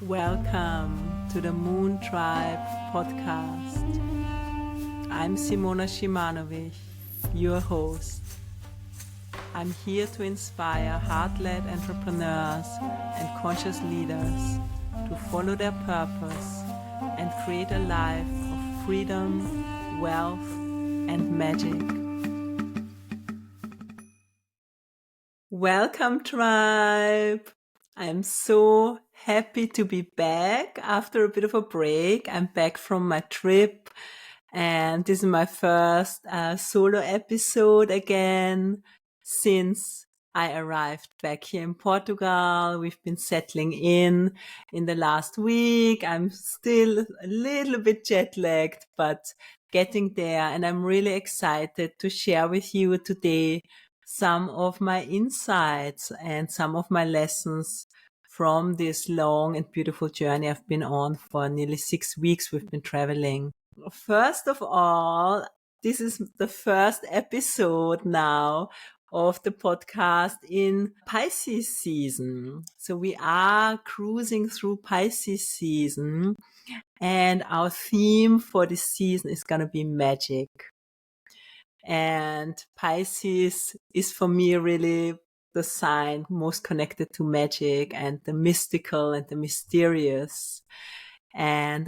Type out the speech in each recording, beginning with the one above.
Welcome to the Moon Tribe podcast. I'm Simona, your host. I'm here to inspire heart-led entrepreneurs and conscious leaders to follow their purpose and create a life of freedom, wealth, and magic. Welcome, tribe! I'm so happy to be back after a bit of a break. I'm back from my trip, and this is my first solo episode again since I arrived back here in Portugal. We've been settling in the last week. I'm still a little bit jet lagged, but getting there, and I'm really excited to share with you today some of my insights and some of my lessons from this long and beautiful journey I've been on for nearly 6 weeks. We've been traveling. First of all, this is the first episode now of the podcast in Pisces season. So we are cruising through Pisces season, and our theme for this season is going to be magic. And Pisces is for me really the sign most connected to magic and the mystical and the mysterious. And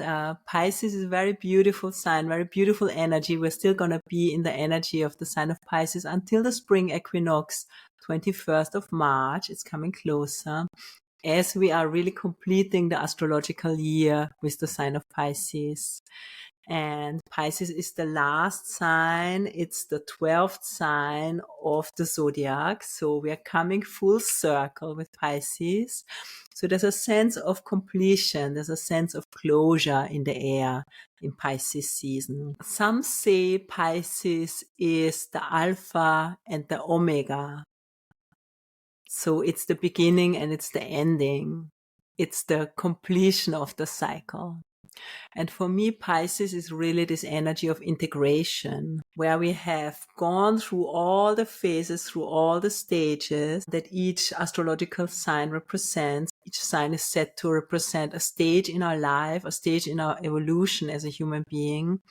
Pisces is a very beautiful sign, very beautiful energy. We're still going to be in the energy of the sign of Pisces until the spring equinox, 21st of March. It's coming closer as we are really completing the astrological year with the sign of Pisces. And Pisces is the last sign. It's the 12th sign of the Zodiac. So we are coming full circle with Pisces. So there's a sense of completion. There's a sense of closure in the air in Pisces season. Some say Pisces is the Alpha and the Omega. So it's the beginning and it's the ending. It's the completion of the cycle. And for me, Pisces is really this energy of integration, where we have gone through all the phases, through all the stages that each astrological sign represents. Each sign is set to represent a stage in our life, a stage in our evolution as a human being.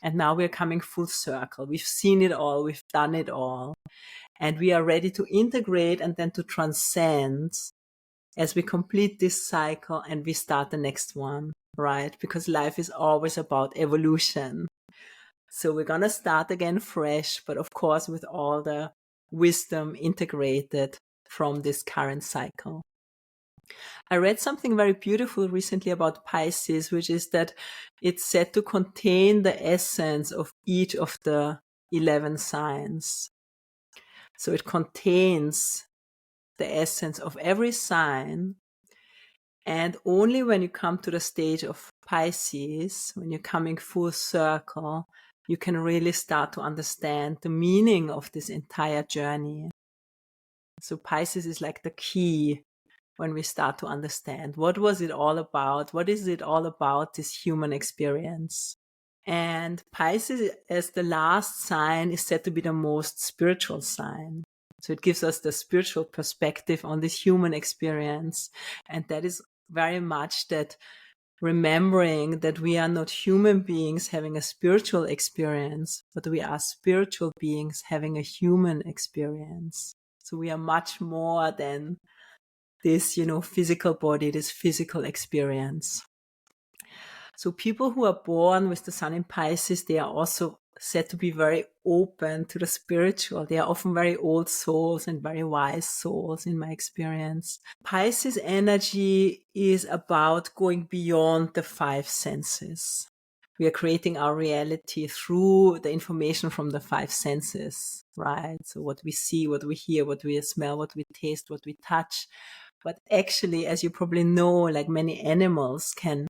And now we're coming full circle. We've seen it all. We've done it all. And we are ready to integrate and then to transcend as we complete this cycle and we start the next one. Right? Because life is always about evolution. So we're going to start again fresh, but of course with all the wisdom integrated from this current cycle. I read something very beautiful recently about Pisces, which is that it's said to contain the essence of each of the 11 signs. So it contains the essence of every sign. And only when you come to the stage of Pisces, when you're coming full circle, you can really start to understand the meaning of this entire journey. So Pisces is like the key when we start to understand what was it all about? What is it all about, this human experience? And Pisces as the last sign is said to be the most spiritual sign. So it gives us the spiritual perspective on this human experience. And that is very much that remembering that we are not human beings having a spiritual experience, but we are spiritual beings having a human experience. So we are much more than this, physical body, this physical experience. So people who are born with the sun in Pisces, they are also said to be very open to the spiritual. They are often very old souls and very wise souls in my experience. Pisces energy is about going beyond the 5 senses. We are creating our reality through the information from the 5 senses, right? So what we see, what we hear, what we smell, what we taste, what we touch. But actually, as you probably know, like many animals can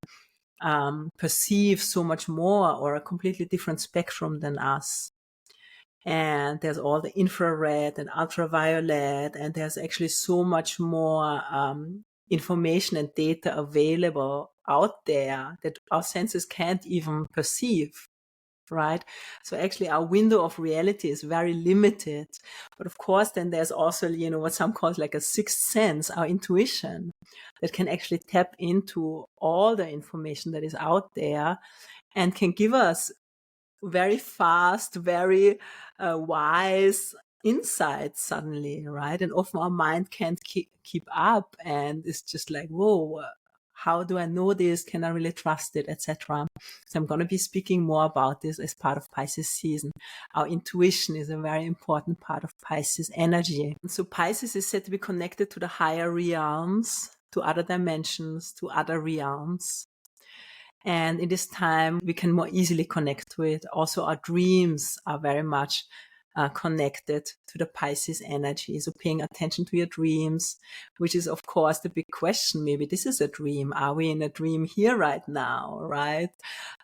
perceive so much more or a completely different spectrum than us. And there's all the infrared and ultraviolet, and there's actually so much more information and data available out there that our senses can't even perceive. right? So actually our window of reality is very limited. But of course, then there's also, what some call like a sixth sense, our intuition, that can actually tap into all the information that is out there and can give us very fast, very wise insights suddenly, right? And often our mind can't keep up, and it's just like, whoa, how do I know this? Can I really trust it, etc.? So I'm going to be speaking more about this as part of Pisces season. Our intuition is a very important part of Pisces energy. So Pisces is said to be connected to the higher realms, to other dimensions, to other realms. And in this time, we can more easily connect to it. Also, our dreams are very much connected to the Pisces energy. So paying attention to your dreams, which is, of course, the big question. Maybe this is a dream. Are we in a dream here right now, right?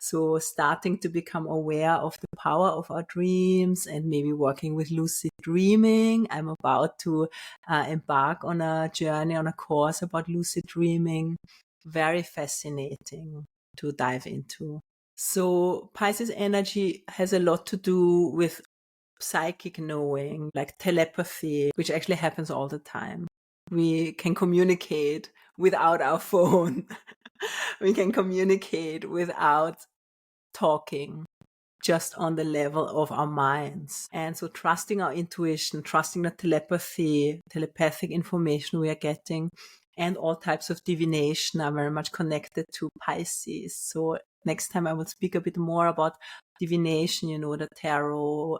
So starting to become aware of the power of our dreams and maybe working with lucid dreaming. I'm about to embark on a journey, on a course about lucid dreaming. Very fascinating to dive into. So Pisces energy has a lot to do with psychic knowing, like telepathy, which actually happens all the time. We can communicate without our phone. We can communicate without talking, just on the level of our minds. And so trusting our intuition, trusting the telepathic information we are getting, and all types of divination are very much connected to Pisces. So next time I will speak a bit more about divination, the tarot,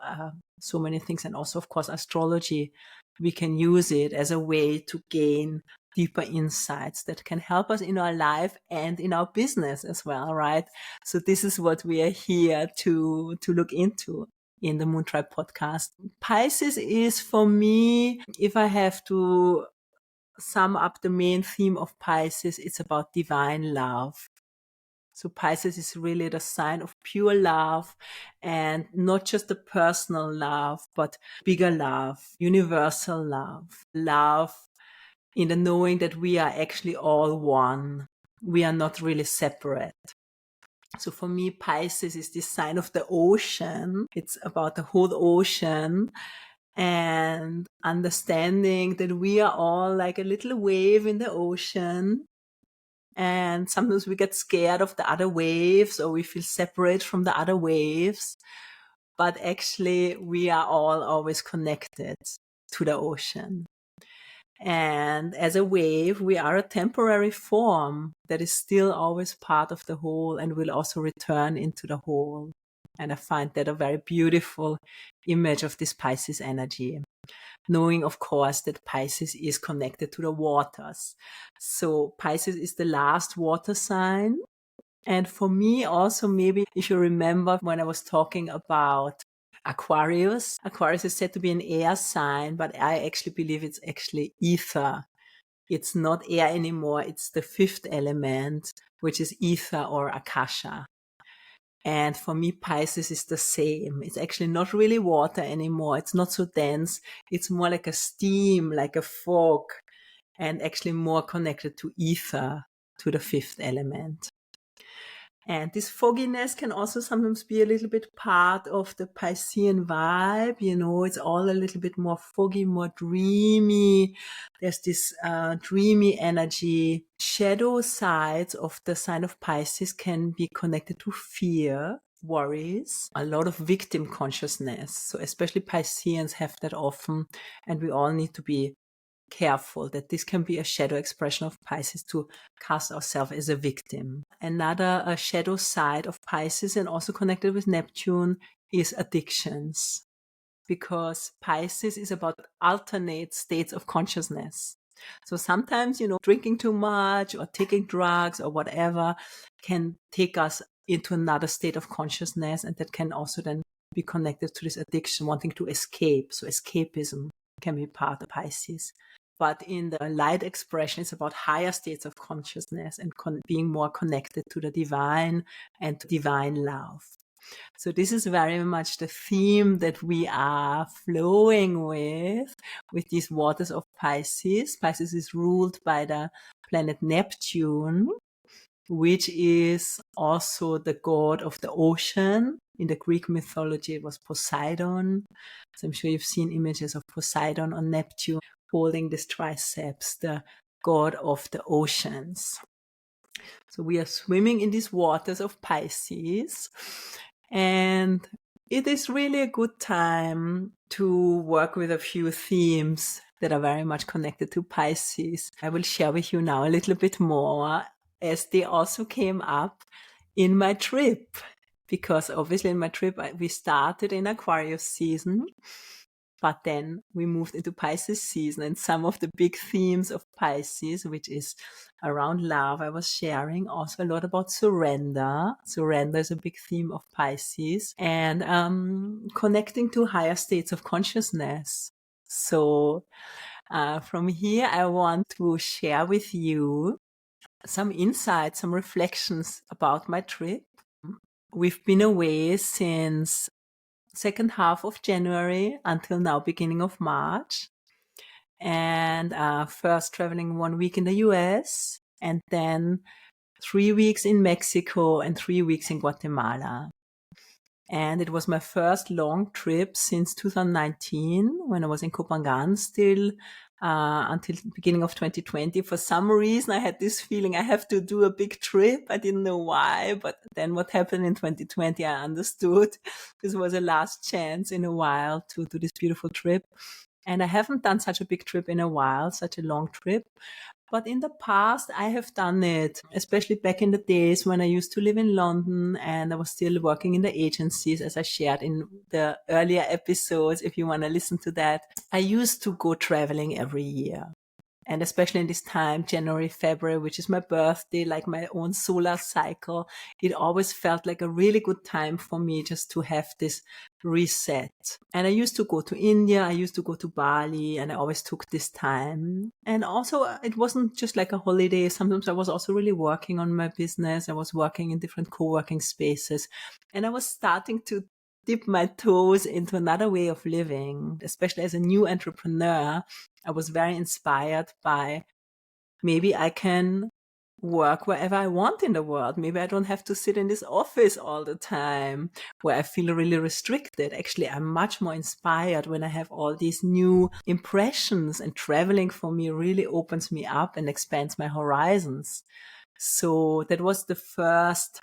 so many things, and also, of course, astrology. We can use it as a way to gain deeper insights that can help us in our life and in our business as well, right? So this is what we are here to look into in the Moon Tribe podcast. Pisces is, for me, if I have to sum up the main theme of Pisces, it's about divine love. So Pisces is really the sign of pure love, and not just the personal love, but bigger love, universal love, love in the knowing that we are actually all one. We are not really separate. So for me, Pisces is this sign of the ocean. It's about the whole ocean and understanding that we are all like a little wave in the ocean. And sometimes we get scared of the other waves, or we feel separate from the other waves. But actually, we are all always connected to the ocean. And as a wave, we are a temporary form that is still always part of the whole and will also return into the whole. And I find that a very beautiful image of this Pisces energy. Knowing, of course, that Pisces is connected to the waters. So Pisces is the last water sign. And for me also, maybe if you remember when I was talking about Aquarius is said to be an air sign, but I actually believe it's actually ether. It's not air anymore. It's the fifth element, which is ether or akasha. And for me, Pisces is the same. It's actually not really water anymore. It's not so dense. It's more like a steam, like a fog, and actually more connected to ether, to the fifth element. And this fogginess can also sometimes be a little bit part of the Piscean vibe. It's all a little bit more foggy, more dreamy. There's this dreamy energy. Shadow sides of the sign of Pisces can be connected to fear, worries, a lot of victim consciousness. So especially Pisceans have that often, and we all need to be careful that this can be a shadow expression of Pisces to cast ourselves as a victim. Another shadow side of Pisces, and also connected with Neptune, is addictions, because Pisces is about alternate states of consciousness. So sometimes, drinking too much or taking drugs or whatever can take us into another state of consciousness, and that can also then be connected to this addiction, wanting to escape. So escapism can be part of Pisces. But in the light expression, it's about higher states of consciousness and being more connected to the divine and to divine love. So this is very much the theme that we are flowing with these waters of Pisces. Pisces is ruled by the planet Neptune, which is also the god of the ocean. In the Greek mythology, it was Poseidon. So I'm sure you've seen images of Poseidon or Neptune holding this triceps, the god of the oceans. So we are swimming in these waters of Pisces, and it is really a good time to work with a few themes that are very much connected to Pisces. I will share with you now a little bit more, as they also came up in my trip, because obviously in my trip we started in Aquarius season, but then we moved into Pisces season, and some of the big themes of Pisces, which is around love, I was sharing also a lot about surrender. Surrender is a big theme of Pisces, and connecting to higher states of consciousness. So from here, I want to share with you some insights, some reflections about my trip. We've been away since second half of January until now, beginning of March. And first traveling 1 week in the US, and then 3 weeks in Mexico and 3 weeks in Guatemala. And it was my first long trip since 2019, when I was in Copangan still, until the beginning of 2020. For some reason, I had this feeling I have to do a big trip. I didn't know why, but then what happened in 2020, I understood. This was a last chance in a while to do this beautiful trip. And I haven't done such a big trip in a while, such a long trip. But in the past, I have done it, especially back in the days when I used to live in London and I was still working in the agencies, as I shared in the earlier episodes, if you want to listen to that. I used to go traveling every year. And especially in this time, January, February, which is my birthday, like my own solar cycle, it always felt like a really good time for me just to have this reset. And I used to go to India, I used to go to Bali, and I always took this time. And also, it wasn't just like a holiday. Sometimes I was also really working on my business. I was working in different co-working spaces, and I was starting to dip my toes into another way of living, especially as a new entrepreneur. I was very inspired by maybe I can work wherever I want in the world. Maybe I don't have to sit in this office all the time where I feel really restricted. Actually, I'm much more inspired when I have all these new impressions, and traveling for me really opens me up and expands my horizons. So that was the first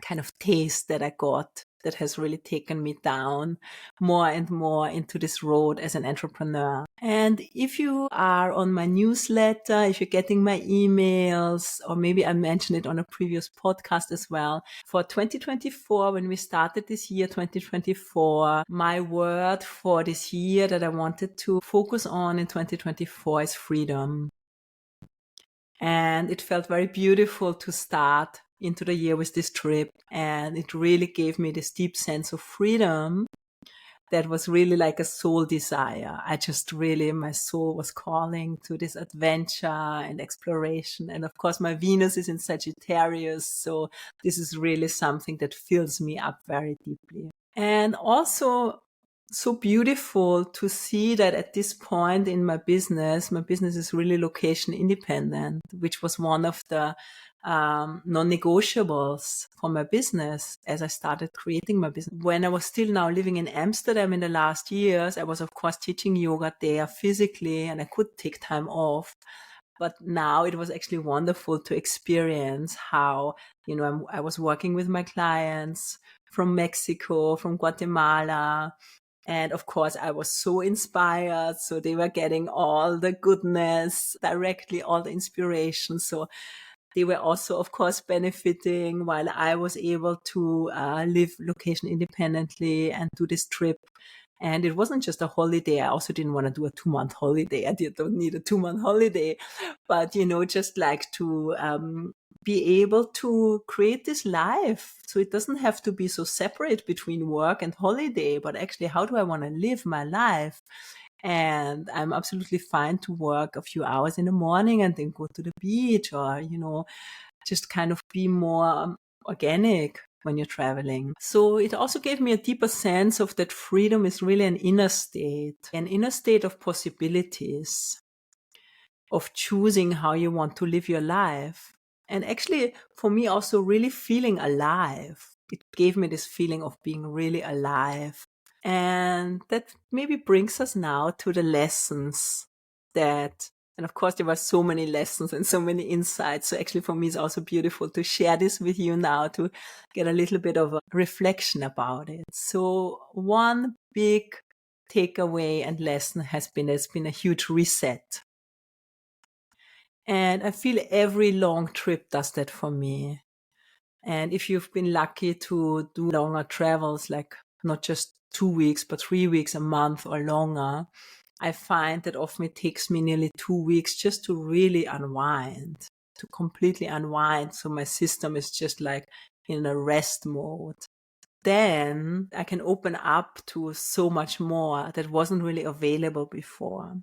kind of taste that I got that has really taken me down more and more into this road as an entrepreneur. And if you are on my newsletter, if you're getting my emails, or maybe I mentioned it on a previous podcast as well, for 2024, when we started this year, 2024, my word for this year that I wanted to focus on in 2024 is freedom. And it felt very beautiful to start into the year with this trip. And it really gave me this deep sense of freedom that was really like a soul desire. I just really, my soul was calling to this adventure and exploration. And of course, my Venus is in Sagittarius. So this is really something that fills me up very deeply. And also, so beautiful to see that at this point in my business is really location independent, which was one of the non-negotiables for my business as I started creating my business. When I was still now living in Amsterdam in the last years, I was of course teaching yoga there physically, and I could take time off. But now it was actually wonderful to experience how, I was working with my clients from Mexico, from Guatemala. And of course, I was so inspired. So they were getting all the goodness directly, all the inspiration. So they were also, of course, benefiting while I was able to live location independently and do this trip. And it wasn't just a holiday. I also didn't want to do a 2-month holiday. I don't need a 2-month holiday. But, just like to be able to create this life. So it doesn't have to be so separate between work and holiday, but actually, how do I want to live my life? And I'm absolutely fine to work a few hours in the morning and then go to the beach, or, just kind of be more organic when you're traveling. So it also gave me a deeper sense of that freedom is really an inner state of possibilities, of choosing how you want to live your life. And actually, for me, also really feeling alive. It gave me this feeling of being really alive. And that maybe brings us now to the lessons that, and of course, there were so many lessons and so many insights. So actually, for me, it's also beautiful to share this with you now to get a little bit of a reflection about it. So one big takeaway and lesson has been, there's been a huge reset. And I feel every long trip does that for me. And if you've been lucky to do longer travels, like not just 2 weeks, but 3 weeks, a month or longer, I find that often it takes me nearly 2 weeks just to really unwind, to completely unwind. So my system is just like in a rest mode. Then I can open up to so much more that wasn't really available before.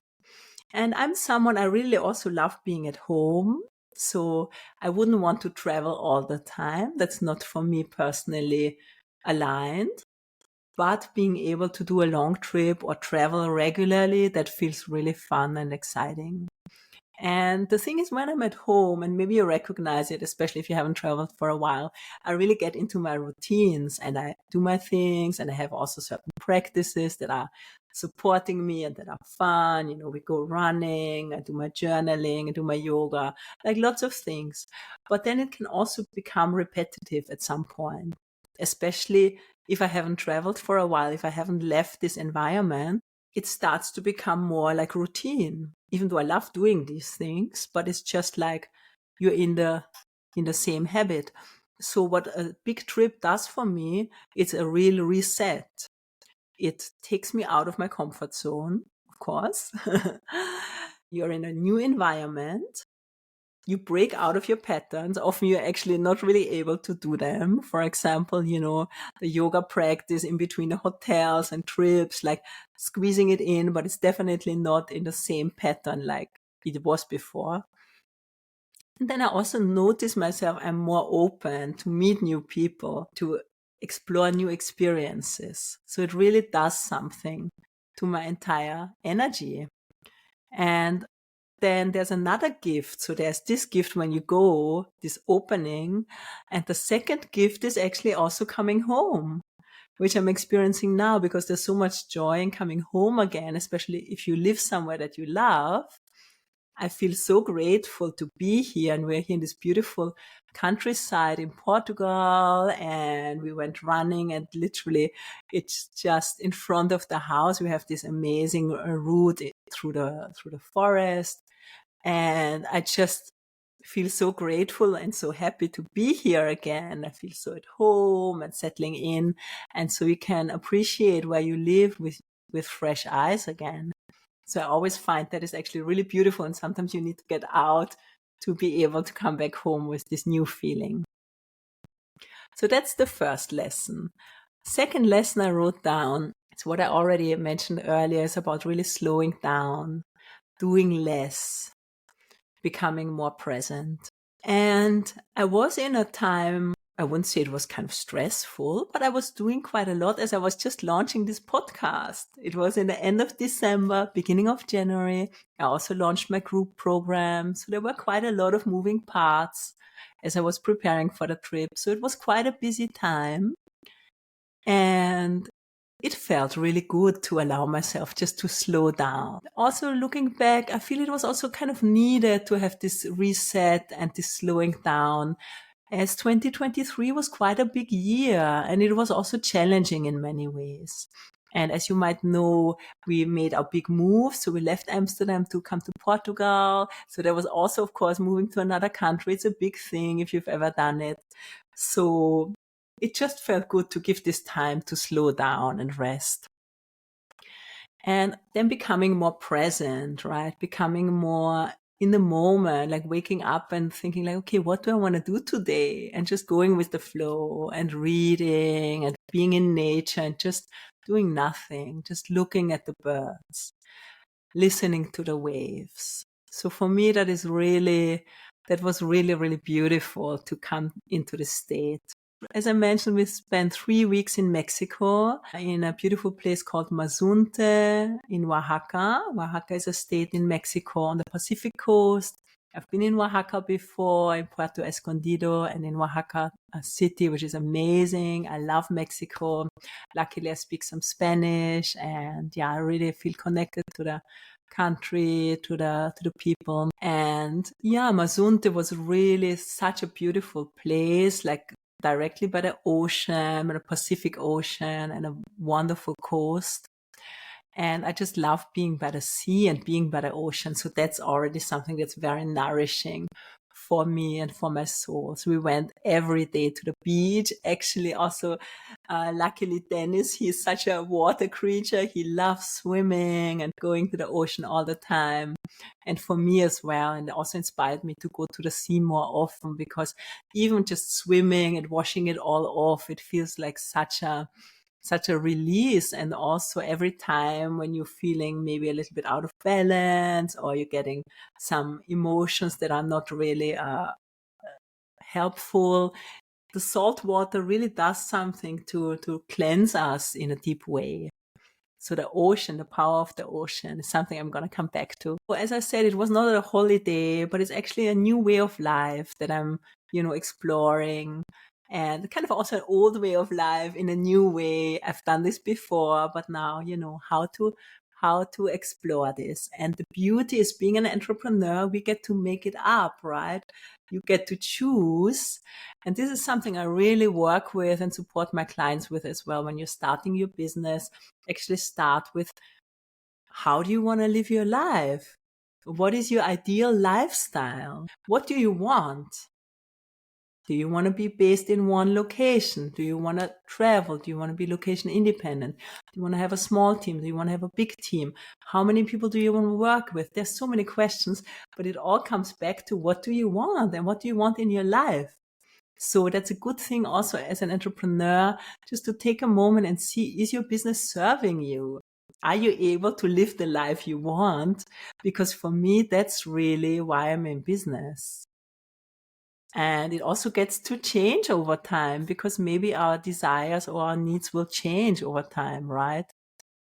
And I'm someone, I really also love being at home. So I wouldn't want to travel all the time. That's not for me personally aligned. But being able to do a long trip or travel regularly, that feels really fun and exciting. And the thing is, when I'm at home, and maybe you recognize it, especially if you haven't traveled for a while, I really get into my routines and I do my things, and I have also certain practices that are supporting me and that are fun. You know, we go running, I do my journaling, I do my yoga, like lots of things. But then it can also become repetitive at some point, especially if I haven't traveled for a while, if I haven't left this environment, it starts to become more like routine. Even though I love doing these things, but it's just like you're in the same habit. So what a big trip does for me, it's a real reset. It takes me out of my comfort zone, of course. You're in a new environment. You break out of your patterns. Often you're actually not really able to do them. For example, you know, the yoga practice in between the hotels and trips, like squeezing it in, but it's definitely not in the same pattern like it was before. And then I also notice myself, I'm more open to meet new people, to explore new experiences. So it really does something to my entire energy. And then there's another gift. So there's this gift when you go, this opening. And the second gift is actually also coming home, which I'm experiencing now because there's so much joy in coming home again, especially if you live somewhere that you love. I feel so grateful to be here. And we're here in this beautiful countryside in Portugal. And we went running, and literally it's just in front of the house. We have this amazing route through the forest. And I just feel so grateful and so happy to be here again. I feel so at home and settling in. And so you can appreciate where you live with fresh eyes again. So I always find that is actually really beautiful. And sometimes you need to get out to be able to come back home with this new feeling. So that's the first lesson. Second lesson I wrote down, it's what I already mentioned earlier, is about really slowing down, doing less, becoming more present. And I was in a time, I wouldn't say it was kind of stressful, but I was doing quite a lot as I was just launching this podcast. It was in the end of December, beginning of January. I also launched my group program. So there were quite a lot of moving parts as I was preparing for the trip. So it was quite a busy time. And it felt really good to allow myself just to slow down. Also, looking back, I feel it was also kind of needed to have this reset and this slowing down, as 2023 was quite a big year and it was also challenging in many ways. And as you might know, we made our big move. So we left Amsterdam to come to Portugal. So there was also, of course, moving to another country. It's a big thing if you've ever done it. So it just felt good to give this time to slow down and rest. And then becoming more present, right? Becoming more in the moment, like waking up and thinking like, okay, what do I want to do today? And just going with the flow and reading and being in nature and just doing nothing, just looking at the birds, listening to the waves. So for me, that was really, really beautiful to come into the state. As I mentioned, we spent 3 weeks in Mexico in a beautiful place called Mazunte in Oaxaca. Oaxaca is a state in Mexico on the Pacific coast. I've been in Oaxaca before, in Puerto Escondido, and in Oaxaca city, which is amazing. I love Mexico. Luckily, I speak some Spanish, and yeah, I really feel connected to the country, to the people. And yeah, Mazunte was really such a beautiful place, like directly by the ocean, by the Pacific Ocean, and a wonderful coast. And I just love being by the sea and being by the ocean. So that's already something that's very nourishing for me and for my soul. So we went every day to the beach. Actually, also, luckily, Dennis, he's such a water creature. He loves swimming and going to the ocean all the time. And for me as well. And it also inspired me to go to the sea more often, because even just swimming and washing it all off, it feels like such a release. And also every time when you're feeling maybe a little bit out of balance, or you're getting some emotions that are not really helpful, the salt water really does something to cleanse us in a deep way. So the ocean, the power of the ocean, is something I'm going to come back to. Well, as I said, it was not a holiday, but it's actually a new way of life that I'm, exploring, and kind of also an old way of life in a new way. I've done this before, but now, how to explore this. And the beauty is, being an entrepreneur, we get to make it up, right? You get to choose. And this is something I really work with and support my clients with as well. When you're starting your business, actually start with, how do you want to live your life? What is your ideal lifestyle? What do you want? Do you want to be based in one location? Do you want to travel? Do you want to be location independent? Do you want to have a small team? Do you want to have a big team? How many people do you want to work with? There's so many questions, but it all comes back to, what do you want and what do you want in your life? So that's a good thing also as an entrepreneur, just to take a moment and see, is your business serving you? Are you able to live the life you want? Because for me, that's really why I'm in business. And it also gets to change over time, because maybe our desires or our needs will change over time, right?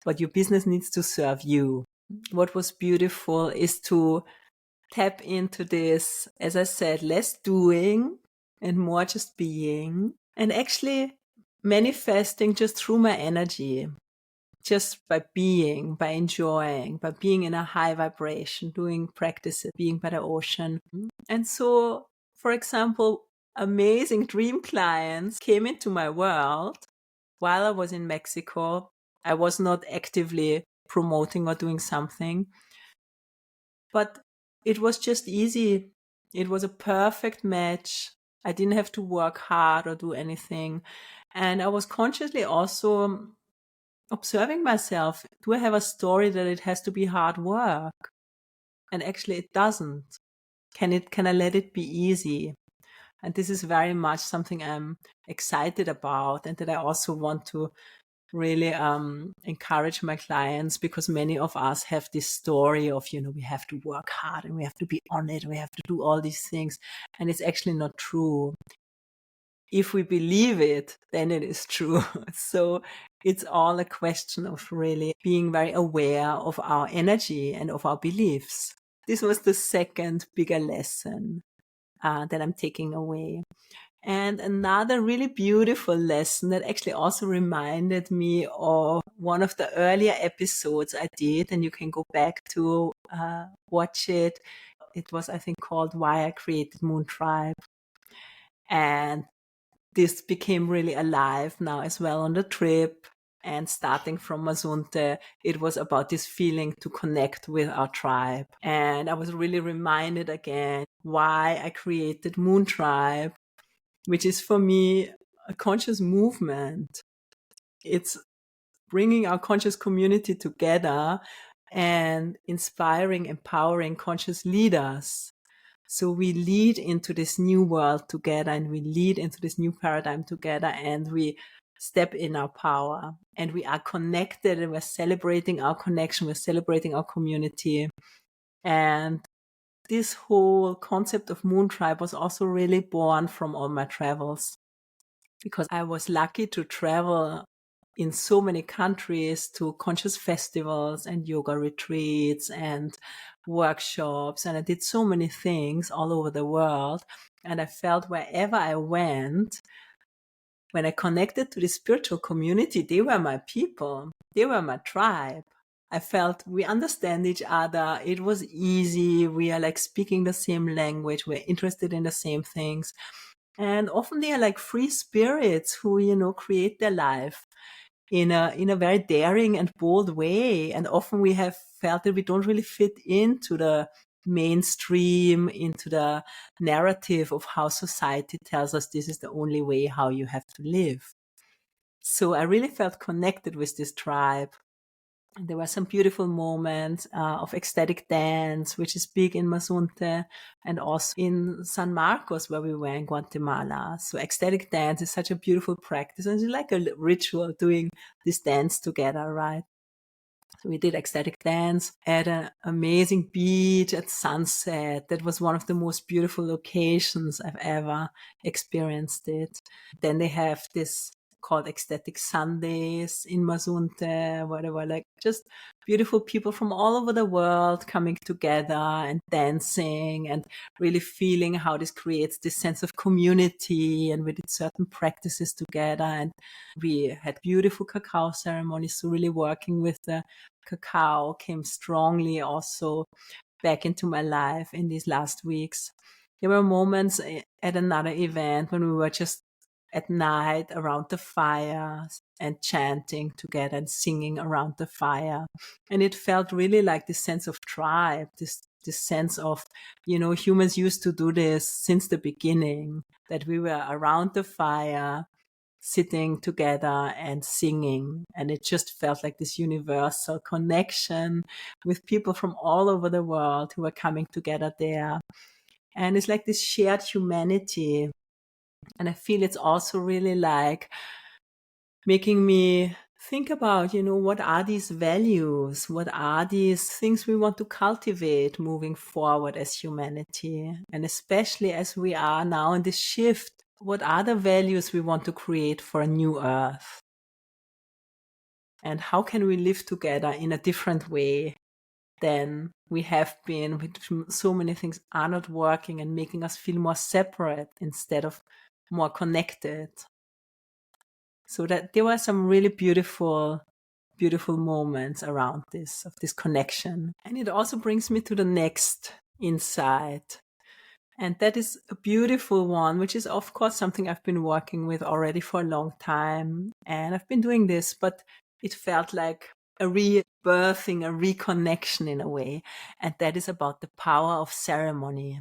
But your business needs to serve you. What was beautiful is to tap into this, as I said, less doing and more just being, and actually manifesting just through my energy, just by being, by enjoying, by being in a high vibration, doing practices, being by the ocean. And so, for example, amazing dream clients came into my world while I was in Mexico. I was not actively promoting or doing something, but it was just easy. It was a perfect match. I didn't have to work hard or do anything. And I was consciously also observing myself. Do I have a story that it has to be hard work? And actually it doesn't. Can I let it be easy? And this is very much something I'm excited about, and that I also want to really encourage my clients, because many of us have this story of, we have to work hard and we have to be on it and we have to do all these things. And it's actually not true. If we believe it, then it is true. So it's all a question of really being very aware of our energy and of our beliefs. This was the second bigger lesson that I'm taking away. And another really beautiful lesson that actually also reminded me of one of the earlier episodes I did, and you can go back to watch it. It was, I think, called Why I Created Moon Tribe. And this became really alive now as well on the trip. And starting from Mazunte, it was about this feeling to connect with our tribe. And I was really reminded again why I created Moon Tribe, which is for me a conscious movement. It's bringing our conscious community together and inspiring, empowering conscious leaders. So we lead into this new world together, and we lead into this new paradigm together, and we step in our power, and we are connected, and we're celebrating our connection. We're celebrating our community. And this whole concept of Moon Tribe was also really born from all my travels, because I was lucky to travel in so many countries to conscious festivals and yoga retreats and workshops. And I did so many things all over the world. And I felt wherever I went, when I connected to the spiritual community, they were my people. They were my tribe. I felt we understand each other. It was easy. We are like speaking the same language. We're interested in the same things. And often they are like free spirits who, create their life in a very daring and bold way. And often we have felt that we don't really fit into the mainstream, into the narrative of how society tells us this is the only way how you have to live. So I really felt connected with this tribe. There were some beautiful moments of ecstatic dance, which is big in Mazunte, and also in San Marcos, where we were in Guatemala. So ecstatic dance is such a beautiful practice, and it's like a ritual doing this dance together, right? So we did ecstatic dance at an amazing beach at sunset. That was one of the most beautiful locations I've ever experienced it. Then they have this called Ecstatic Sundays in Mazunte, where there were like just beautiful people from all over the world coming together and dancing and really feeling how this creates this sense of community. And we did certain practices together, and we had beautiful cacao ceremonies. So really working with the cacao came strongly also back into my life in these last weeks. There were moments at another event when we were just at night around the fire and chanting together and singing around the fire. And it felt really like this sense of tribe, this sense of, humans used to do this since the beginning, that we were around the fire, sitting together and singing. And it just felt like this universal connection with people from all over the world who were coming together there. And it's like this shared humanity. And I feel it's also really like making me think about, what are these values? What are these things we want to cultivate moving forward as humanity? And especially as we are now in this shift, what are the values we want to create for a new earth? And how can we live together in a different way than we have been, with so many things are not working and making us feel more separate instead of more connected? So that there were some really beautiful moments around this, of this connection. And it also brings me to the next insight. And that is a beautiful one, which is of course something I've been working with already for a long time. And I've been doing this, but it felt like a rebirthing, a reconnection in a way. And that is about the power of ceremony.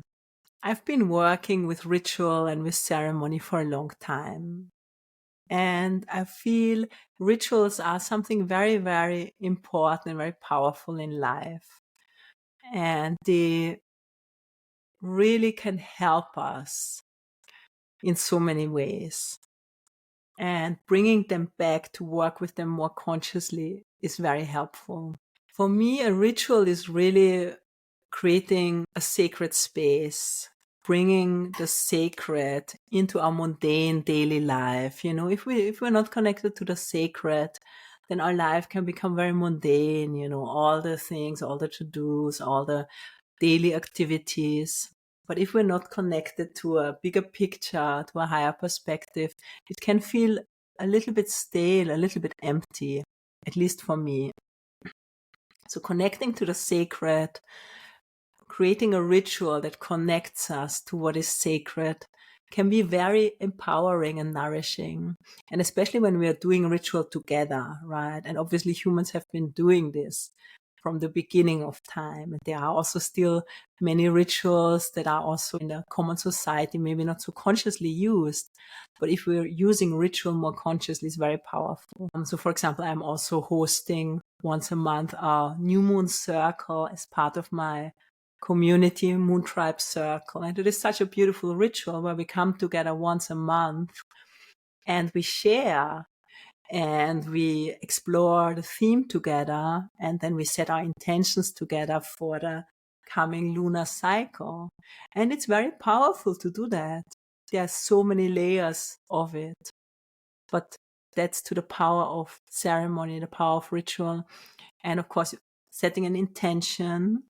I've been working with ritual and with ceremony for a long time. And I feel rituals are something very, very important and very powerful in life. And they really can help us in so many ways. And bringing them back to work with them more consciously is very helpful. For me, a ritual is really creating a sacred space, bringing the sacred into our mundane daily life. If we're not connected to the sacred, then our life can become very mundane, all the things, all the to-dos, all the daily activities. But if we're not connected to a bigger picture, to a higher perspective, it can feel a little bit stale, a little bit empty, at least for me. So connecting to the sacred, creating a ritual that connects us to what is sacred, can be very empowering and nourishing. And especially when we are doing ritual together, right? And obviously humans have been doing this from the beginning of time. And there are also still many rituals that are also in the common society, maybe not so consciously used. But if we're using ritual more consciously, it's very powerful. So for example, I'm also hosting once a month a new moon circle as part of my community Moon Tribe Circle. And it is such a beautiful ritual where we come together once a month and we share and we explore the theme together, and then we set our intentions together for the coming lunar cycle. And it's very powerful to do that. There are so many layers of it. But That's to the power of ceremony, the power of ritual. And of course, setting an intention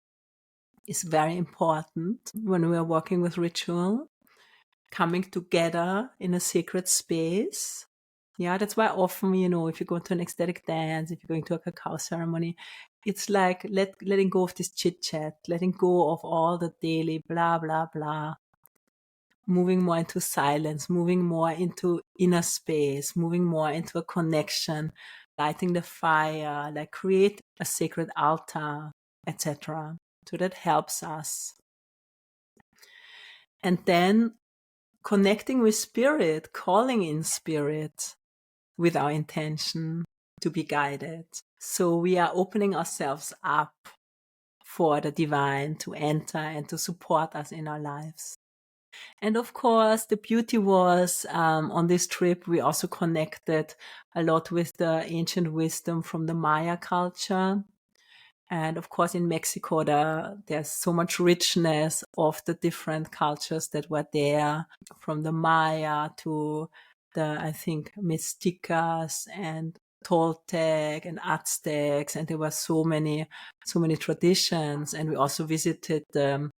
is very important when we are working with ritual. Coming together in a sacred space. Yeah, that's why often, if you go to an ecstatic dance, if you're going to a cacao ceremony, it's like letting go of this chit chat, letting go of all the daily blah, blah, blah, moving more into silence, moving more into inner space, moving more into a connection, lighting the fire, like create a sacred altar, etc. So that helps us. And then connecting with spirit, calling in spirit with our intention to be guided. So we are opening ourselves up for the divine to enter and to support us in our lives. And of course, the beauty was on this trip, we also connected a lot with the ancient wisdom from the Maya culture. And of course, in Mexico, there's so much richness of the different cultures that were there, from the Maya to I think, Mexicas and Toltec and Aztecs. And there were so many traditions. And we also visited the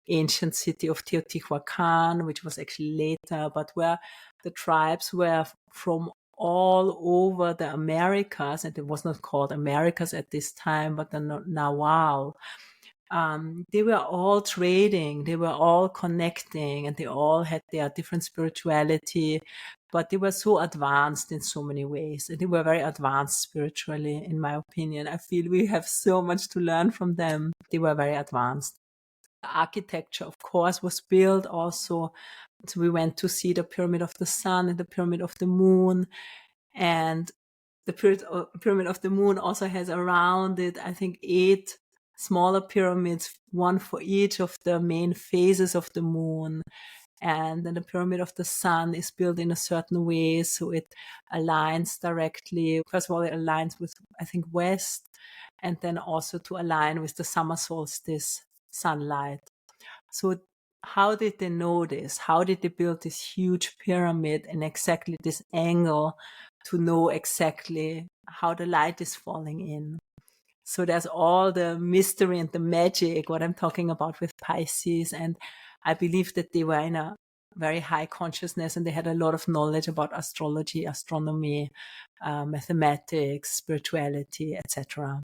ancient city of Teotihuacan, which was actually later, but where the tribes were from all over the Americas, and it was not called Americas at this time, but the Nawal. They were all trading, they were all connecting, and they all had their different spirituality, but they were so advanced in so many ways. And they were very advanced spiritually, in my opinion. I feel we have so much to learn from them. They were very advanced. The architecture, of course, was built also. So we went to see the Pyramid of the Sun and the Pyramid of the Moon. And the Pyramid of the Moon also has around it, I think, 8 smaller pyramids, one for each of the main phases of the moon. And then the Pyramid of the Sun is built in a certain way, so it aligns directly. First of all, it aligns with, I think, west, and then also to align with the summer solstice sunlight. So how did they know this? How did they build this huge pyramid in exactly this angle to know exactly how the light is falling in? So there's all the mystery and the magic, what I'm talking about with Pisces. And I believe that they were in a very high consciousness, and they had a lot of knowledge about astrology, astronomy, mathematics, spirituality, etc.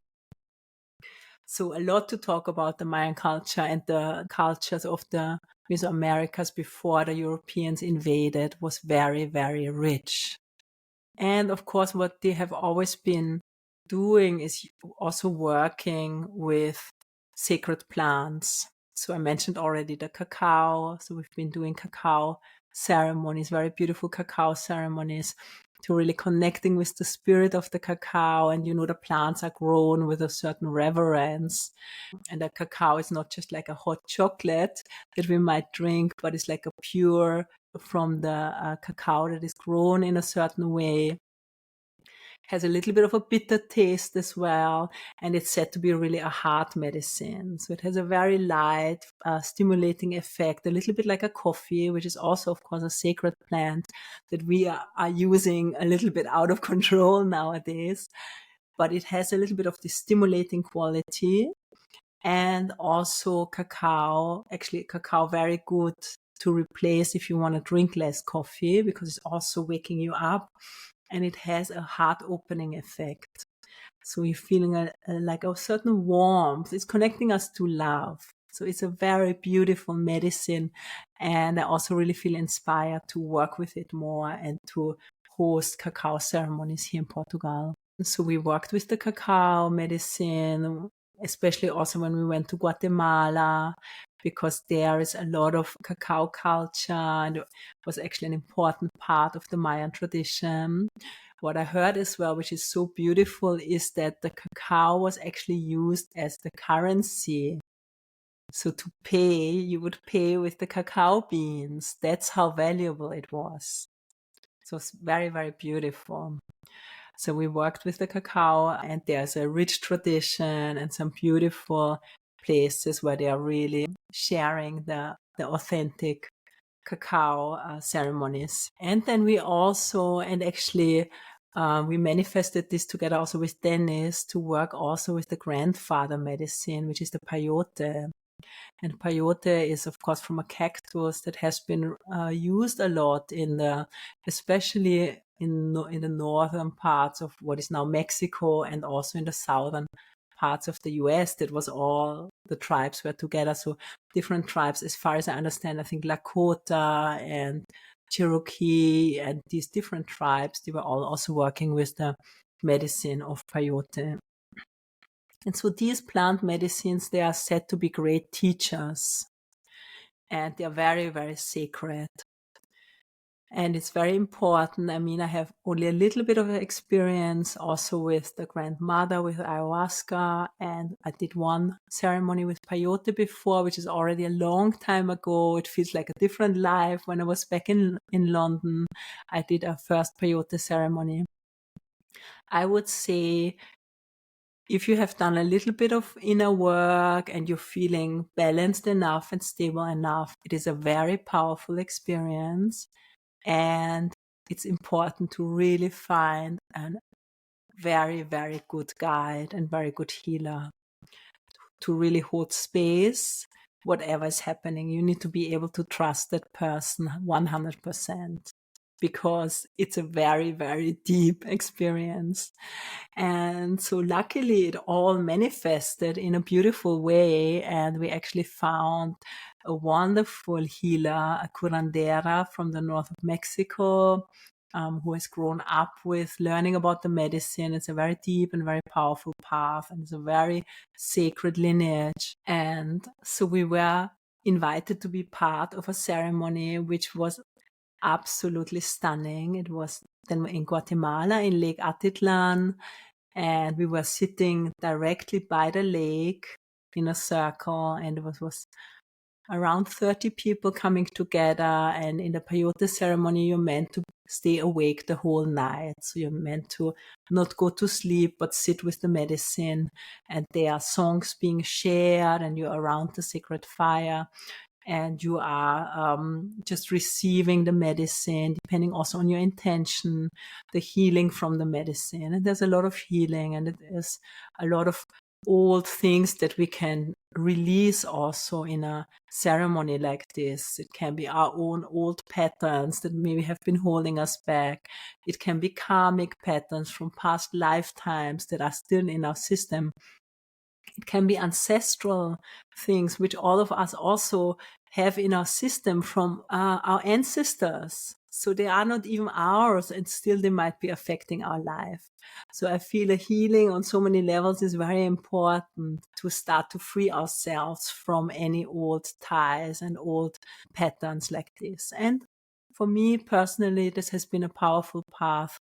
So a lot to talk about the Mayan culture and the cultures of the Mesoamericas before the Europeans invaded was very, very rich. And of course, what they have always been doing is also working with sacred plants. So I mentioned already the cacao. So we've been doing cacao ceremonies, very beautiful cacao ceremonies, to really connecting with the spirit of the cacao. And the plants are grown with a certain reverence. And the cacao is not just like a hot chocolate that we might drink, but it's like a pure from the cacao that is grown in a certain way. Has a little bit of a bitter taste as well, and it's said to be really a heart medicine. So it has a very light, stimulating effect, a little bit like a coffee, which is also, of course, a sacred plant that we are using a little bit out of control nowadays. But it has a little bit of the stimulating quality. And also cacao very good to replace if you want to drink less coffee, because it's also waking you up. And it has a heart opening effect. So you're feeling like a certain warmth. It's connecting us to love. So it's a very beautiful medicine. And I also really feel inspired to work with it more and to host cacao ceremonies here in Portugal. So we worked with the cacao medicine, especially also when we went to Guatemala, because there is a lot of cacao culture, and it was actually an important part of the Mayan tradition. What I heard as well, which is so beautiful, is that the cacao was actually used as the currency. So to pay, you would pay with the cacao beans. That's how valuable it was. So it's very, very beautiful. So we worked with the cacao, and there's a rich tradition and some beautiful places where they are really sharing the authentic cacao ceremonies. And then we also, and actually we manifested this together also with Dennis to work also with the grandfather medicine, which is the peyote. And peyote is, of course, from a cactus that has been used a lot especially in the northern parts of what is now Mexico, and also in the southern parts of the US. That was all the tribes were together. So different tribes, as far as I understand, I think Lakota and Cherokee and these different tribes, they were all also working with the medicine of peyote. And so these plant medicines, they are said to be great teachers, and they are very, very sacred. And it's very important. I mean, I have only a little bit of experience also with the grandmother with ayahuasca, and I did one ceremony with peyote before, which is already a long time ago. It feels like a different life. When I was back in London, I did a first peyote ceremony. I would say if you have done a little bit of inner work and you're feeling balanced enough and stable enough, it is a very powerful experience. And it's important to really find a very, very good guide and very good healer to really hold space, whatever is happening. You need to be able to trust that person 100%, because it's a very, very deep experience. And so luckily it all manifested in a beautiful way. And we actually found a wonderful healer, a curandera from the north of Mexico, who has grown up with learning about the medicine. It's a very deep and very powerful path, and it's a very sacred lineage. And so we were invited to be part of a ceremony which was absolutely stunning. It was then in Guatemala, in Lake Atitlan, and we were sitting directly by the lake in a circle, and it was around 30 people coming together. And in the peyote ceremony, you're meant to stay awake the whole night. So you're meant to not go to sleep, but sit with the medicine. And there are songs being shared, and you're around the sacred fire. And you are just receiving the medicine, depending also on your intention, the healing from the medicine. And there's a lot of healing, and it is a lot of old things that we can release also in a ceremony like this. It can be our own old patterns that maybe have been holding us back. It can be karmic patterns from past lifetimes that are still in our system. It can be ancestral things, which all of us also have in our system from our ancestors. So they are not even ours, and still they might be affecting our life. So I feel a healing on so many levels is very important to start to free ourselves from any old ties and old patterns like this. And for me personally, this has been a powerful path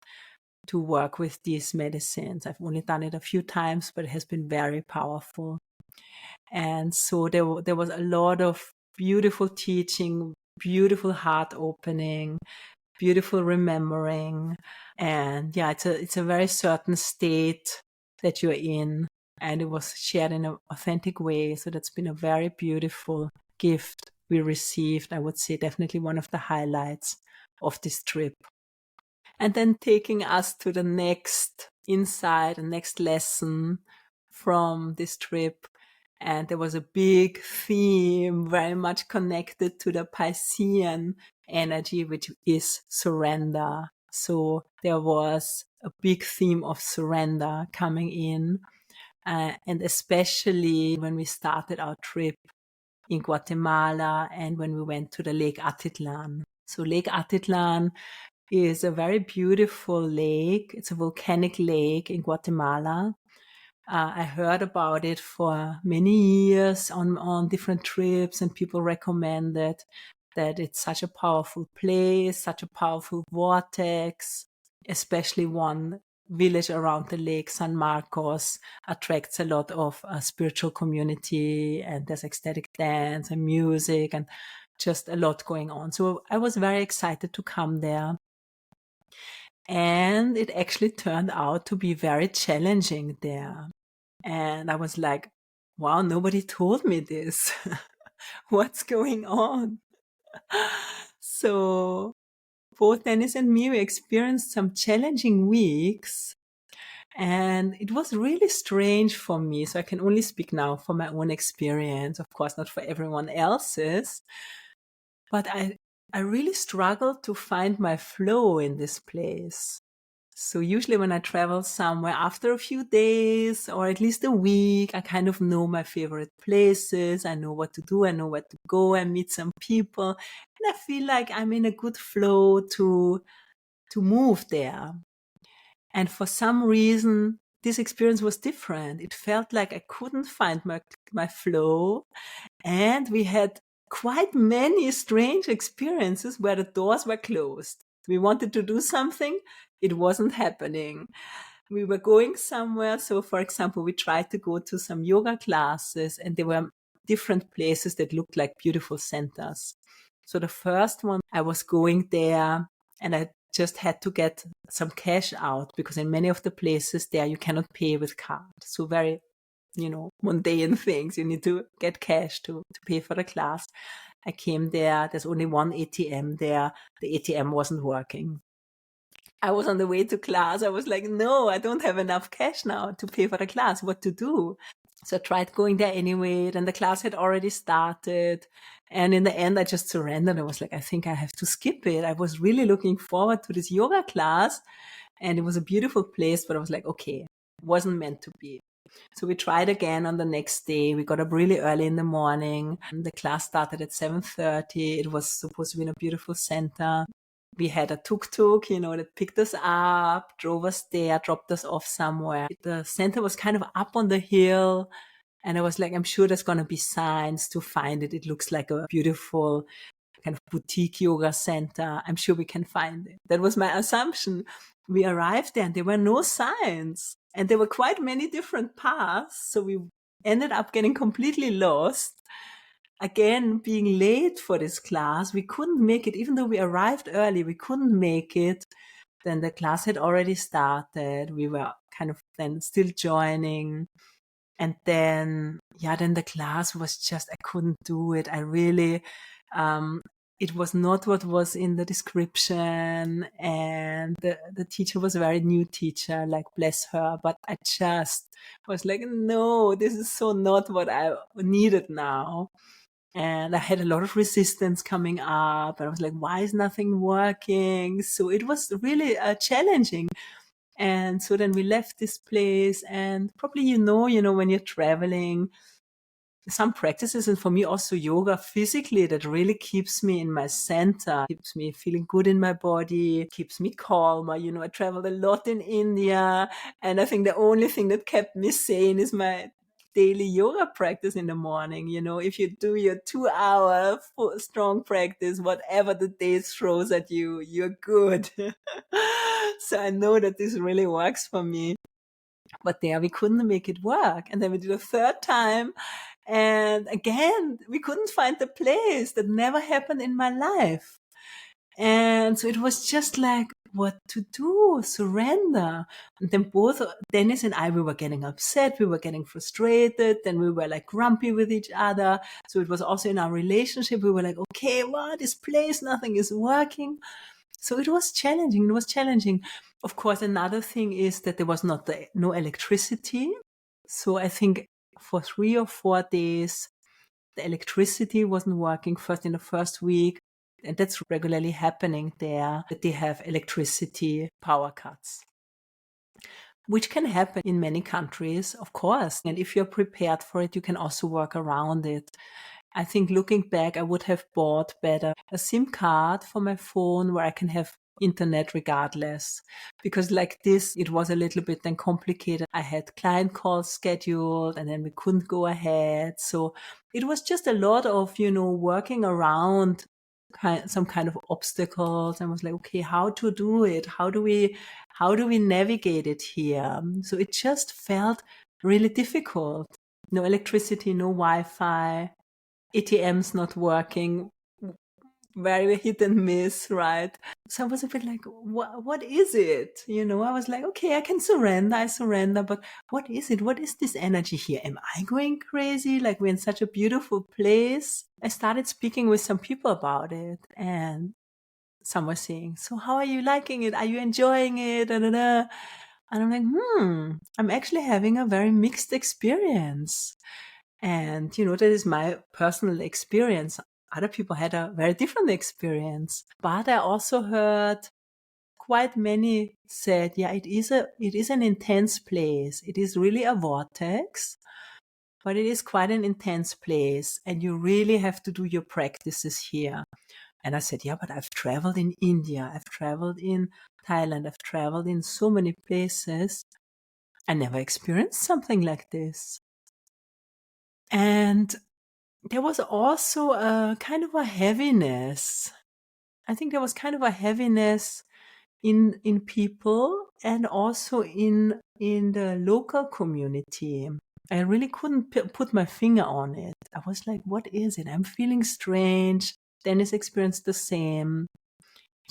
to work with these medicines. I've only done it a few times, but it has been very powerful. And so there was a lot of beautiful teaching, beautiful heart opening, beautiful remembering. And yeah, it's a very certain state that you're in. And it was shared in an authentic way. So that's been a very beautiful gift we received. I would say definitely one of the highlights of this trip. And then taking us to the next insight and next lesson from this trip. And there was a big theme very much connected to the Piscean energy, which is surrender. So there was a big theme of surrender coming in. And especially when we started our trip in Guatemala and when we went to the Lake Atitlan. So Lake Atitlan is a very beautiful lake. It's a volcanic lake in Guatemala. I heard about it for many years on different trips, and people recommended that it's such a powerful place, such a powerful vortex, especially one village around the lake, San Marcos, attracts a lot of spiritual community, and there's ecstatic dance and music and just a lot going on. So I was very excited to come there. And it actually turned out to be very challenging there. And I was like, wow, nobody told me this. What's going on? So both Dennis and me, we experienced some challenging weeks. And it was really strange for me. So I can only speak now for my own experience, of course, not for everyone else's. But I really struggled to find my flow in this place. So usually when I travel somewhere after a few days or at least a week, I kind of know my favorite places. I know what to do. I know where to go and meet some people. And I feel like I'm in a good flow to move there. And for some reason, this experience was different. It felt like I couldn't find my flow. And we had quite many strange experiences where the doors were closed. We wanted to do something. It wasn't happening. We were going somewhere. So for example, we tried to go to some yoga classes and there were different places that looked like beautiful centers. So the first one, I was going there and I just had to get some cash out because in many of the places there you cannot pay with card. So very, mundane things. You need to get cash to pay for the class. I came there. There's only one ATM there. The ATM wasn't working. I was on the way to class. I was like, no, I don't have enough cash now to pay for the class. What to do? So I tried going there anyway. Then the class had already started. And in the end, I just surrendered. I was like, I think I have to skip it. I was really looking forward to this yoga class. And it was a beautiful place, but I was like, okay, it wasn't meant to be. So we tried again on the next day. We got up really early in the morning. The class started at 7:30. It was supposed to be in a beautiful center. We had a tuk-tuk, that picked us up, drove us there, dropped us off somewhere. The center was kind of up on the hill. And I was like, I'm sure there's going to be signs to find it. It looks like a beautiful kind of boutique yoga center. I'm sure we can find it. That was my assumption. We arrived there and there were no signs. And there were quite many different paths. So we ended up getting completely lost. Again, being late for this class, we couldn't make it. Even though we arrived early, we couldn't make it. Then the class had already started. We were kind of then still joining. And then the class was just, I couldn't do it. I really, it was not what was in the description. And the teacher was a very new teacher, like bless her. But I just was like, no, this is so not what I needed now. And I had a lot of resistance coming up. And I was like, why is nothing working? So it was really challenging. And so then we left this place and probably, when you're traveling, some practices, and for me also yoga physically, that really keeps me in my center, keeps me feeling good in my body, keeps me calmer. I traveled a lot in India, and I think the only thing that kept me sane is my daily yoga practice in the morning. If you do your 2-hour strong practice, whatever the day throws at you, you're good. So I know that this really works for me. But there we couldn't make it work. And then we did a third time. And again, we couldn't find the place. That never happened in my life. And so it was just like, what to do? Surrender. And then both Dennis and I, we were getting upset. We were getting frustrated. Then we were like grumpy with each other. So it was also in our relationship. We were like, okay, this place, nothing is working. So it was challenging. It was challenging. Of course, another thing is that there was no electricity. So I think for 3 or 4 days, the electricity wasn't working first in the first week. And that's regularly happening there, that they have electricity power cuts, which can happen in many countries, of course. And if you're prepared for it, you can also work around it. I think looking back, I would have bought better a SIM card for my phone where I can have internet regardless, because like this, it was a little bit then complicated. I had client calls scheduled and then we couldn't go ahead. So it was just a lot of, working around some kind of obstacles. I was like, okay, how to do it? How do we navigate it here? So it just felt really difficult. No electricity, no Wi-Fi, ATMs not working, very hit and miss, right? So I was a bit like, what is it? I was like, okay, I can surrender. I surrender. But what is it? What is this energy here? Am I going crazy? Like, we're in such a beautiful place. I started speaking with some people about it. And some were saying, so how are you liking it? Are you enjoying it? Da, da, da. And I'm like, I'm actually having a very mixed experience. And, that is my personal experience. Other people had a very different experience. But I also heard quite many said, yeah, it is an intense place. It is really a vortex, but it is quite an intense place. And you really have to do your practices here. And I said, yeah, but I've traveled in India. I've traveled in Thailand. I've traveled in so many places. I never experienced something like this. And there was also a kind of a heaviness. I think there was kind of a heaviness in people and also in the local community. I really couldn't put my finger on it. I was like, what is it? I'm feeling strange. Dennis experienced the same.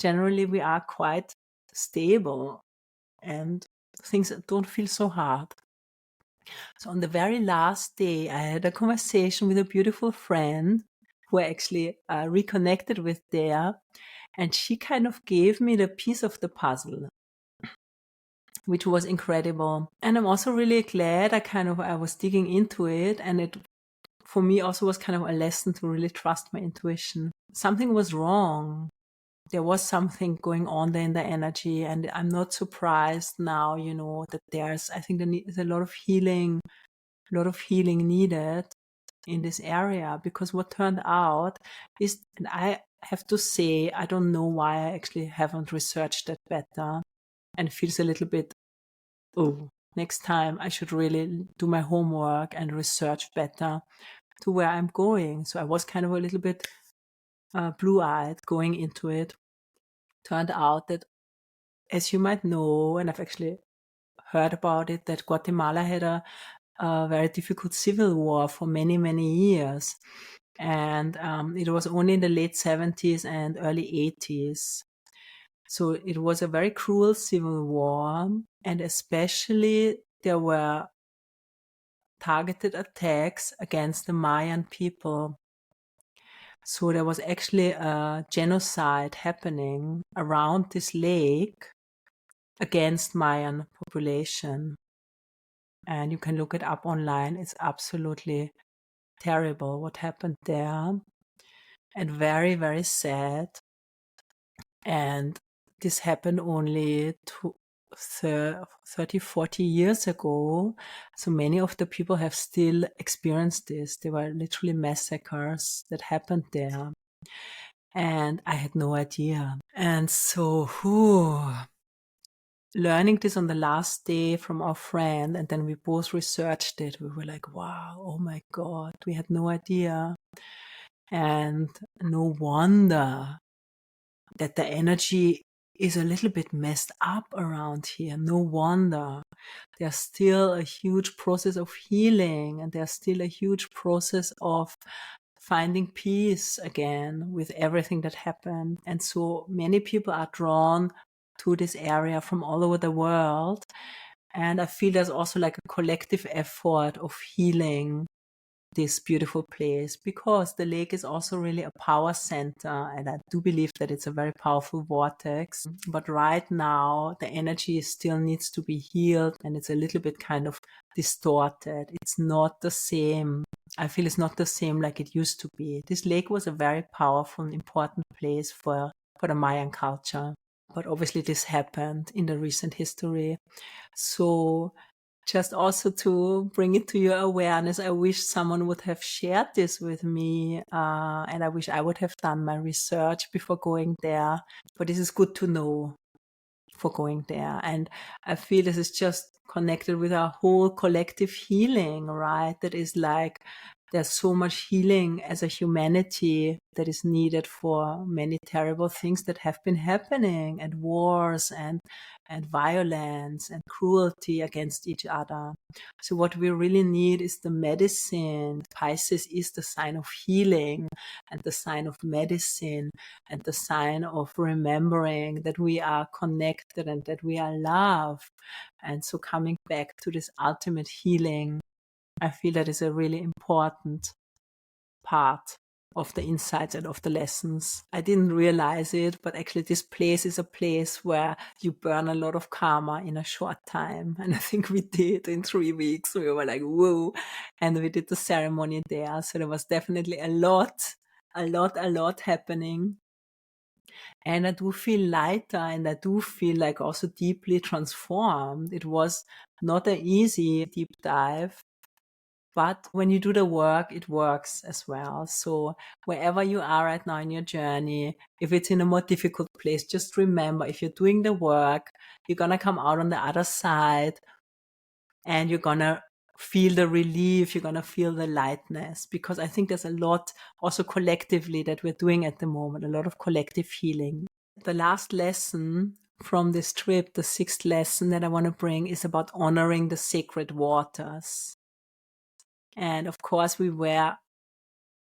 Generally, we are quite stable and things don't feel so hard. So on the very last day, I had a conversation with a beautiful friend who I actually reconnected with there. And she kind of gave me the piece of the puzzle, which was incredible. And I'm also really glad I was digging into it. And it, for me, also was kind of a lesson to really trust my intuition. Something was wrong. There was something going on there in the energy. And I'm not surprised now, that I think there's a lot of healing needed in this area, because what turned out is, and I have to say, I don't know why I actually haven't researched that better, and it feels a little bit, next time I should really do my homework and research better to where I'm going. So I was kind of a little bit blue-eyed going into it. Turned out that, as you might know, and I've actually heard about it, that Guatemala had a very difficult civil war for many, many years. And it was only in the late 70s and early 80s. So it was a very cruel civil war. And especially there were targeted attacks against the Mayan people. So there was actually a genocide happening around this lake against Mayan population. And you can look it up online. It's absolutely terrible what happened there, and very, very sad. And this happened only 30, 40 years ago. So many of the people have still experienced this. There were literally massacres that happened there. And I had no idea. And so, learning this on the last day from our friend, and then we both researched it. We were like, wow, oh my God, we had no idea. And no wonder that the energy is a little bit messed up around here. No wonder. There's still a huge process of healing, and there's still a huge process of finding peace again with everything that happened. And so many people are drawn to this area from all over the world. And I feel there's also like a collective effort of healing this beautiful place, because the lake is also really a power center, and I do believe that it's a very powerful vortex. But right now the energy still needs to be healed, and it's a little bit kind of distorted. It's not the same. I feel it's not the same like it used to be. This lake was a very powerful and important place for the Mayan culture, but obviously this happened in the recent history. So just also to bring it to your awareness, I wish someone would have shared this with me, and I wish I would have done my research before going there. But this is good to know for going there. And I feel this is just connected with our whole collective healing, right? That is like, there's so much healing as a humanity that is needed for many terrible things that have been happening, and wars and violence and cruelty against each other. So what we really need is the medicine. Pisces is the sign of healing and the sign of medicine and the sign of remembering that we are connected and that we are love. And so coming back to this ultimate healing, I feel that is a really important part of the insights and of the lessons. I didn't realize it, but actually this place is a place where you burn a lot of karma in a short time. And I think we did in 3 weeks. We were like, whoa. And we did the ceremony there. So there was definitely a lot happening. And I do feel lighter, and I do feel like also deeply transformed. It was not an easy deep dive, but when you do the work, it works as well. So wherever you are right now in your journey, if it's in a more difficult place, just remember, if you're doing the work, you're going to come out on the other side and you're going to feel the relief, you're going to feel the lightness, because I think there's a lot also collectively that we're doing at the moment, a lot of collective healing. The last lesson from this trip, the 6th lesson that I want to bring, is about honoring the sacred waters. And of course, we were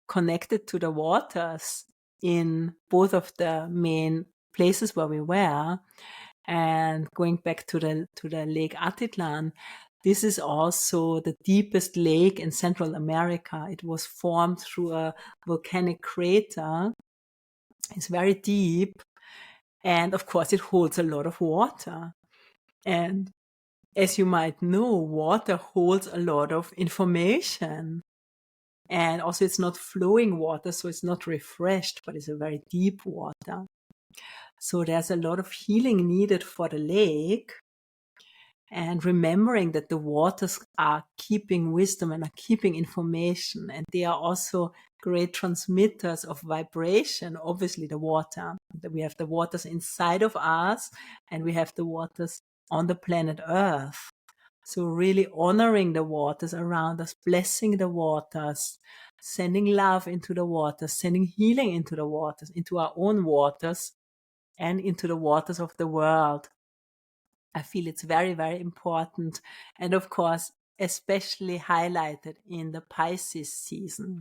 connected to the waters in both of the main places where we were. And going back to the Lake Atitlan, this is also the deepest lake in Central America. It was formed through a volcanic crater. It's very deep. And of course, it holds a lot of water. And as you might know, water holds a lot of information. And also it's not flowing water, so it's not refreshed, but it's a very deep water. So there's a lot of healing needed for the lake. And remembering that the waters are keeping wisdom and are keeping information. And they are also great transmitters of vibration. Obviously, the water. We have the waters inside of us, and we have the waters on the planet Earth. So really honoring the waters around us, blessing the waters, sending love into the waters, sending healing into the waters, into our own waters, and into the waters of the world. I feel it's very, very important. And of course, especially highlighted in the Pisces season.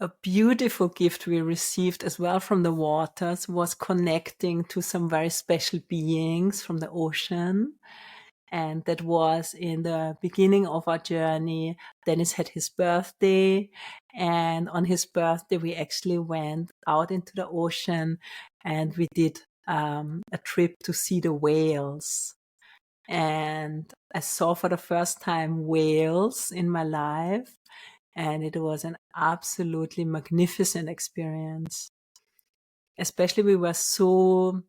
A beautiful gift we received as well from the waters was connecting to some very special beings from the ocean. And that was in the beginning of our journey. Dennis had his birthday, and on his birthday, we actually went out into the ocean and we did a trip to see the whales. And I saw for the first time whales in my life, and it was an absolutely magnificent experience. Especially we were so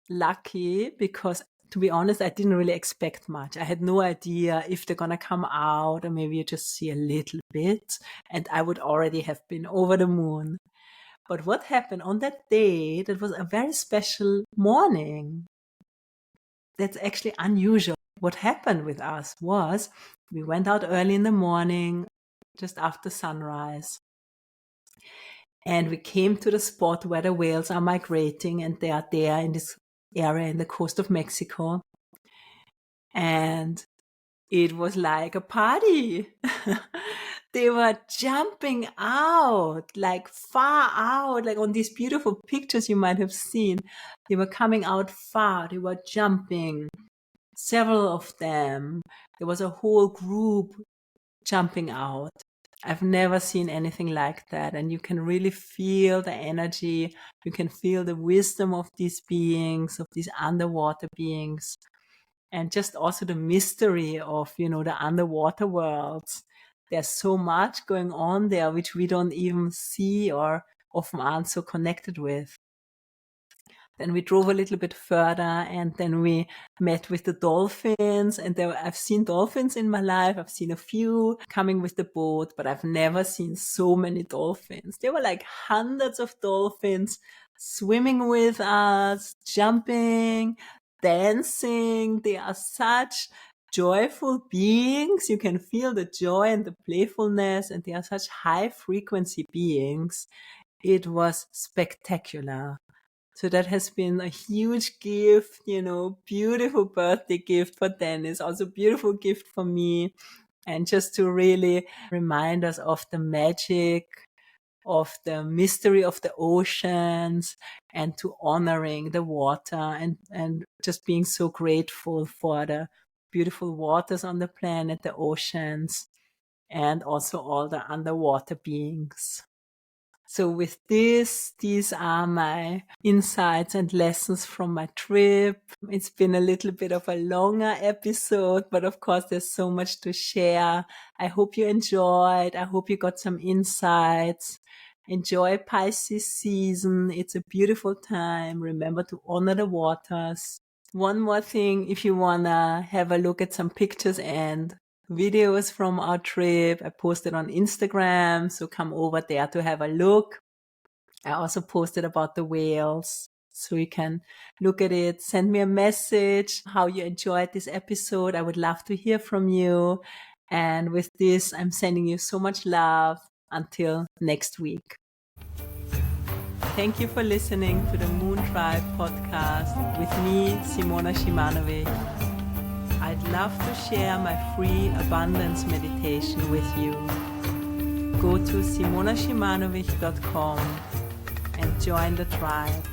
lucky because, to be honest, I didn't really expect much. I had no idea if they're going to come out, or maybe you just see a little bit, and I would already have been over the moon. But what happened on that day, that was a very special morning. That's actually unusual. What happened with us was we went out early in the morning, just after sunrise. And we came to the spot where the whales are migrating, and they are there in this area in the coast of Mexico. And it was like a party. They were jumping out, like far out, like on these beautiful pictures you might have seen. They were coming out far, they were jumping, several of them. There was a whole group jumping out. I've never seen anything like that. And you can really feel the energy. You can feel the wisdom of these beings, of these underwater beings. And just also the mystery of, the underwater worlds. There's so much going on there, which we don't even see or often aren't so connected with. Then we drove a little bit further, and then we met with the dolphins. And I've seen dolphins in my life. I've seen a few coming with the boat, but I've never seen so many dolphins. There were like hundreds of dolphins swimming with us, jumping, dancing. They are such joyful beings. You can feel the joy and the playfulness, and they are such high frequency beings. It was spectacular. So that has been a huge gift, beautiful birthday gift for Dennis, also beautiful gift for me. And just to really remind us of the magic, of the mystery of the oceans, and to honoring the water, and just being so grateful for the beautiful waters on the planet, the oceans, and also all the underwater beings. So with this, these are my insights and lessons from my trip. It's been a little bit of a longer episode, but of course there's so much to share. I hope you enjoyed. I hope you got some insights. Enjoy Pisces season. It's a beautiful time. Remember to honor the waters. One more thing, if you wanna have a look at some pictures and videos from our trip, I posted on Instagram, so come over there to have a look. I also posted about the whales, so you can look at it. Send me a message how you enjoyed this episode. I would love to hear from you. And with this, I'm sending you so much love. Until next week. Thank you for listening to the Moon Tribe podcast with me, Simona Shimanovic. I'd love to share my free abundance meditation with you. Go to simonashimanovic.com and join the tribe.